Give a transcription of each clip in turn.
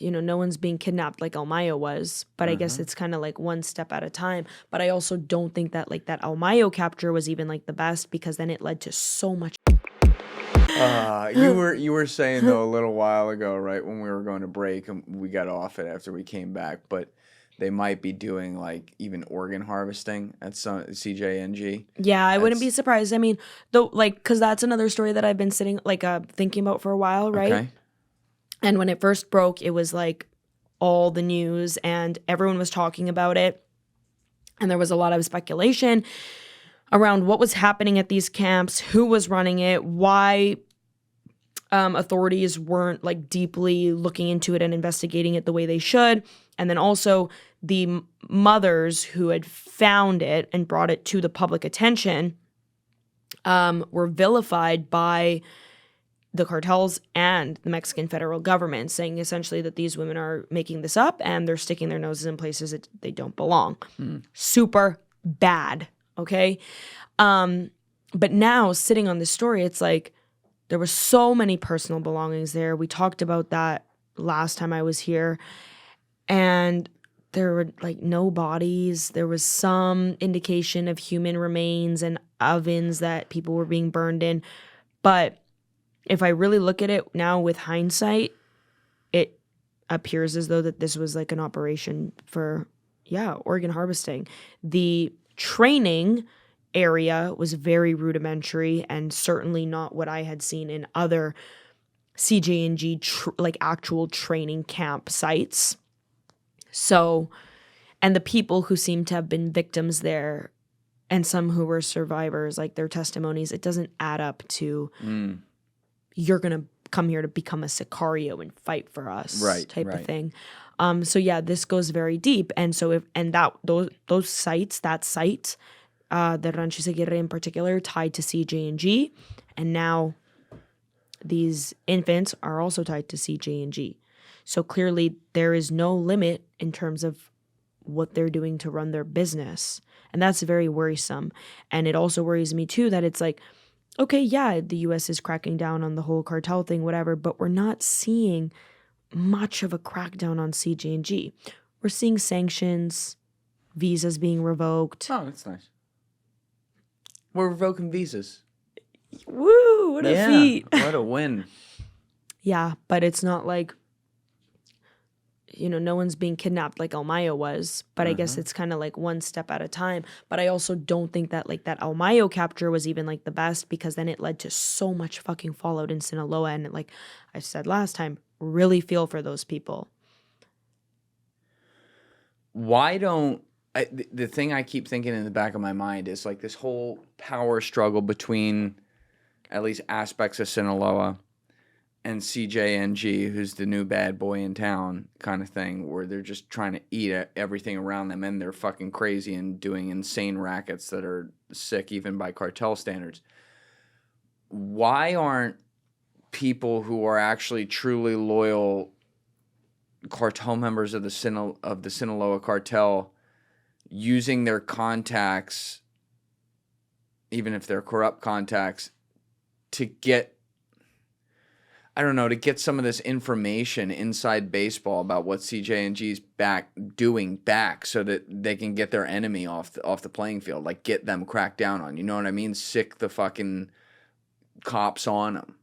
no one's being kidnapped like El Mayo was, but I guess it's kind of like one step at a time. But I also don't think that like that El Mayo capture was even like the best, because then it led to so much. You were saying though a little while ago, right, when we were going to break and we got off it after we came back, but they might be doing like even organ harvesting at some CJNG. Yeah, I wouldn't be surprised. I mean, though, like, because that's another story that I've been thinking about for a while, right? Okay. And when it first broke, it was like all the news and everyone was talking about it. And there was a lot of speculation around what was happening at these camps, who was running it, why authorities weren't like deeply looking into it and investigating it the way they should. And then also the mothers who had found it and brought it to the public attention were vilified by the cartels and the Mexican federal government, saying essentially that these women are making this up and they're sticking their noses in places that they don't belong. Super bad, okay? But now, sitting on this story, it's like there were so many personal belongings there. We talked about that last time I was here. And there were like no bodies. There was some indication of human remains and ovens that people were being burned in. But if I really look at it now with hindsight, it appears as though that this was like an operation for, organ harvesting. The training area was very rudimentary and certainly not what I had seen in other CJNG like actual training camp sites. So, and the people who seem to have been victims there and some who were survivors, like their testimonies, it doesn't add up to you're going to come here to become a sicario and fight for us type of thing. So yeah, this goes very deep. And so those sites, that site, the Rancho Seguirre in particular, tied to CJNG, and now these infants are also tied to CJNG. So clearly there is no limit in terms of what they're doing to run their business. And that's very worrisome. And it also worries me too that it's like, okay, yeah, the US is cracking down on the whole cartel thing, whatever, but we're not seeing much of a crackdown on CJNG. We're seeing sanctions, visas being revoked. Oh, that's nice. We're revoking visas. Woo, what a feat. What a win. Yeah, but it's not like, no one's being kidnapped like El Mayo was, but I guess it's kind of like one step at a time. But I also don't think that like that El Mayo capture was even like the best, because then it led to so much fucking fallout in Sinaloa. And like I said last time, really feel for those people. Why don't the thing I keep thinking in the back of my mind is like this whole power struggle between at least aspects of Sinaloa and CJNG, who's the new bad boy in town kind of thing, where they're just trying to eat everything around them, and they're fucking crazy and doing insane rackets that are sick even by cartel standards. Why aren't people who are actually truly loyal cartel members of the Sinaloa cartel using their contacts, even if they're corrupt contacts, to get some of this information inside baseball about what CJNG's doing back, so that they can get their enemy off the playing field, like get them cracked down on. You know what I mean? Sick the fucking cops on them.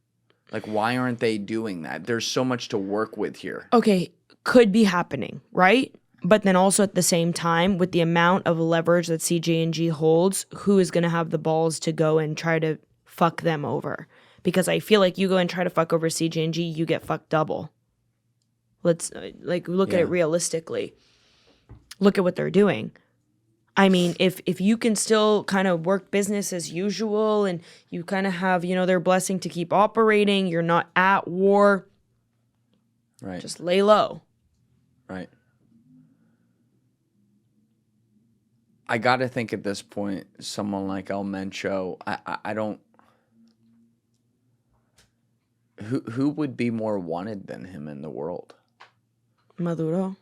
Like, why aren't they doing that? There's so much to work with here. Okay, could be happening, right? But then also at the same time, with the amount of leverage that CJNG holds, who is going to have the balls to go and try to fuck them over? Because I feel like you go and try to fuck over CJNG, you get fucked double. Let's look at it realistically. Look at what they're doing. I mean, if you can still kind of work business as usual and you kind of have, their blessing to keep operating, you're not at war. Right. Just lay low. Right. I got to think at this point, someone like El Mencho, I don't... Who would be more wanted than him in the world? Maduro.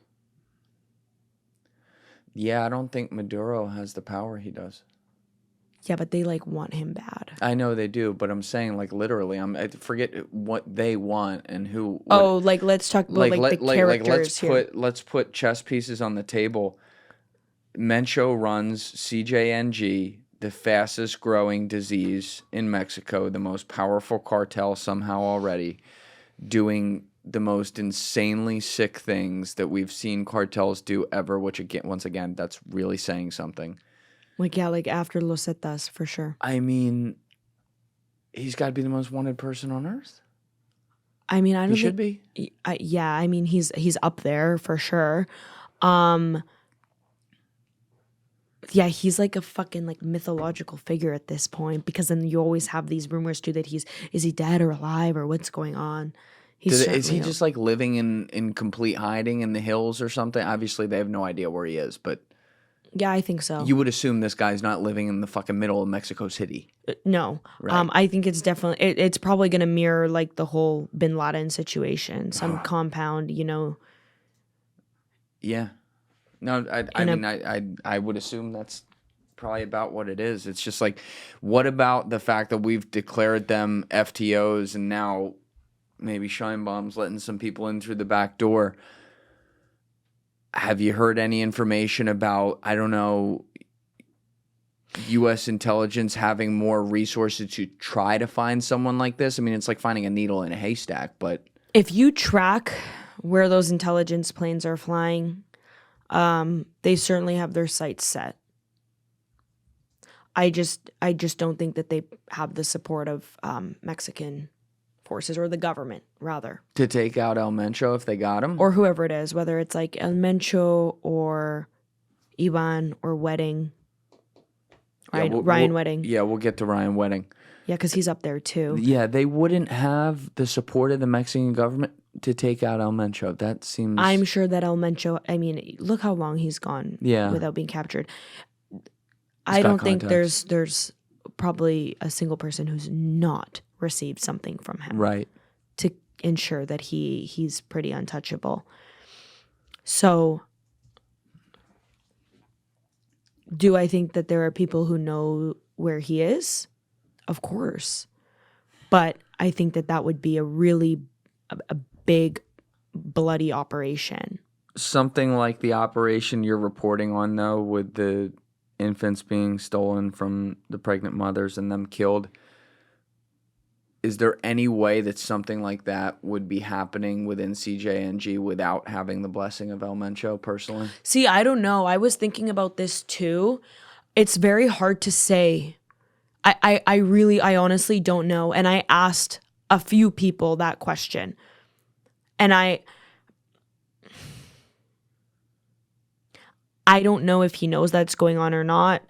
Yeah, I don't think Maduro has the power he does. Yeah, but they like want him bad. I know they do, but I'm saying like literally, I forget what they want and who. Let's talk about the characters here. Let's put chess pieces on the table. Mencho runs CJNG, the fastest growing disease in Mexico, the most powerful cartel somehow already, doing the most insanely sick things that we've seen cartels do ever, which once again, that's really saying something. Like after Los Zetas, for sure. I mean, he's got to be the most wanted person on earth. I mean, I don't He should be. Yeah, I mean, he's up there for sure. Yeah, he's like a fucking like mythological figure at this point, because then you always have these rumors too that is he dead or alive or what's going on? Is he just like living in complete hiding in the hills or something? Obviously, they have no idea where he is, but yeah, I think so. You would assume this guy's not living in the fucking middle of Mexico City. No. Right. I think it's definitely, it's probably going to mirror like the whole Bin Laden situation, some compound, you know. Yeah. No, I would assume that's probably about what it is. It's just like, what about the fact that we've declared them FTOs and now maybe Scheinbaum's letting some people in through the back door? Have you heard any information about, I don't know, U.S. intelligence having more resources to try to find someone like this? I mean, it's like finding a needle in a haystack, but... If you track where those intelligence planes are flying, they certainly have their sights set. I just don't think that they have the support of Mexican forces, or the government, rather. To take out El Mencho if they got him? Or whoever it is, whether it's like El Mencho or Ivan or Wedding. Ryan Wedding. Yeah, we'll get to Ryan Wedding. Yeah, because he's up there too. Yeah, they wouldn't have the support of the Mexican government to take out El Mencho. That seems... I'm sure that El Mencho, I mean, look how long he's gone without being captured. I don't think there's probably a single person who's not received something from him. Right. To ensure that he's pretty untouchable. So... do I think that there are people who know where he is? Of course. But I think that would be a big, bloody operation. Something like the operation you're reporting on, though, with the infants being stolen from the pregnant mothers and them killed. Is there any way that something like that would be happening within CJNG without having the blessing of El Mencho personally? See, I don't know. I was thinking about this too. It's very hard to say. I honestly don't know. And I asked a few people that question. And I don't know if he knows that's going on or not.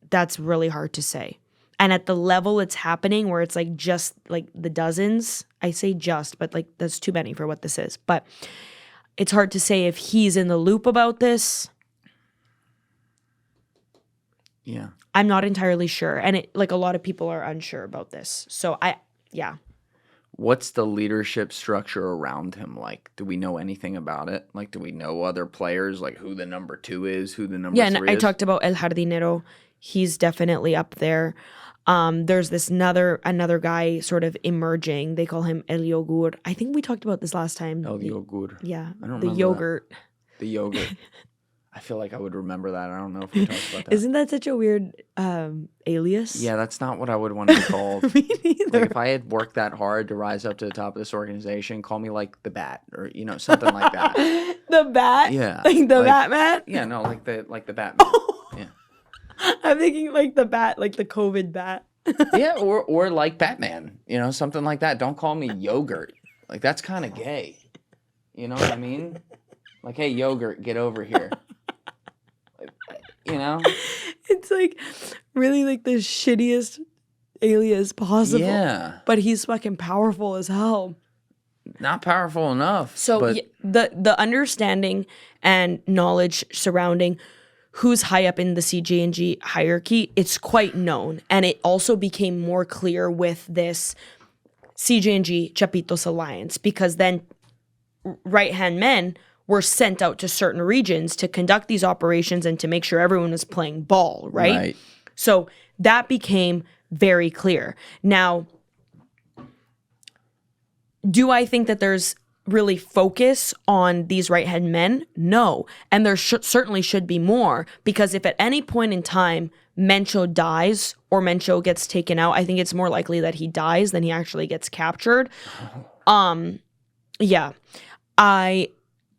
That's really hard to say. And at the level it's happening, where it's like just like the dozens, I say just, but like that's too many for what this is. But it's hard to say if he's in the loop about this. Yeah. I'm not entirely sure. And like a lot of people are unsure about this. So yeah. What's the leadership structure around him like? Do we know anything about it? Like, do we know other players, like who the number 2 is, who the number 3 is? Yeah, and I talked about El Jardinero. He's definitely up there. There's this another guy sort of emerging. They call him El Yogur. I think we talked about this last time. El Yogur. Yeah. I don't the remember yogurt. That. The yogurt. I feel like I would remember that. I don't know if we talked about that. Isn't that such a weird alias? Yeah, that's not what I would want to be called. Me neither. Like if I had worked that hard to rise up to the top of this organization, call me like the Bat or something like that. The Bat? Yeah. Like the Batman? Yeah, no, like the Batman. Yeah. I'm thinking like the Bat, like the COVID Bat. Yeah, or like Batman, something like that. Don't call me Yogurt. Like that's kind of gay. You know what I mean? Like, hey, Yogurt, get over here. It's like really like the shittiest alias possible. Yeah. But he's fucking powerful as hell. Not powerful enough. So the understanding and knowledge surrounding who's high up in the CJNG hierarchy, it's quite known. And it also became more clear with this CJNG Chapitos alliance, because then right-hand men were sent out to certain regions to conduct these operations and to make sure everyone was playing ball, right? So that became very clear. Now, do I think that there's really focus on these right-hand men? No. And there certainly should be more, because if at any point in time Mencho dies or Mencho gets taken out, I think it's more likely that he dies than he actually gets captured. Yeah.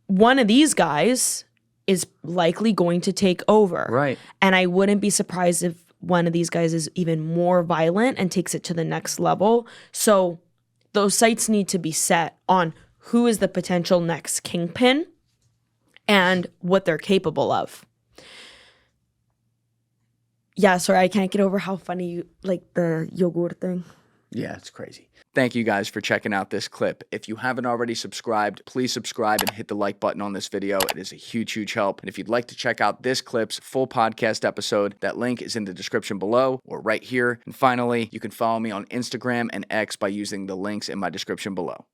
One of these guys is likely going to take over. Right. And I wouldn't be surprised if one of these guys is even more violent and takes it to the next level. So those sights need to be set on who is the potential next kingpin and what they're capable of. Yeah, sorry, I can't get over how funny the yogurt thing. Yeah, it's crazy. Thank you guys for checking out this clip. If you haven't already subscribed, please subscribe and hit the like button on this video. It is a huge, huge help. And if you'd like to check out this clip's full podcast episode, that link is in the description below or right here. And finally, you can follow me on Instagram and X by using the links in my description below.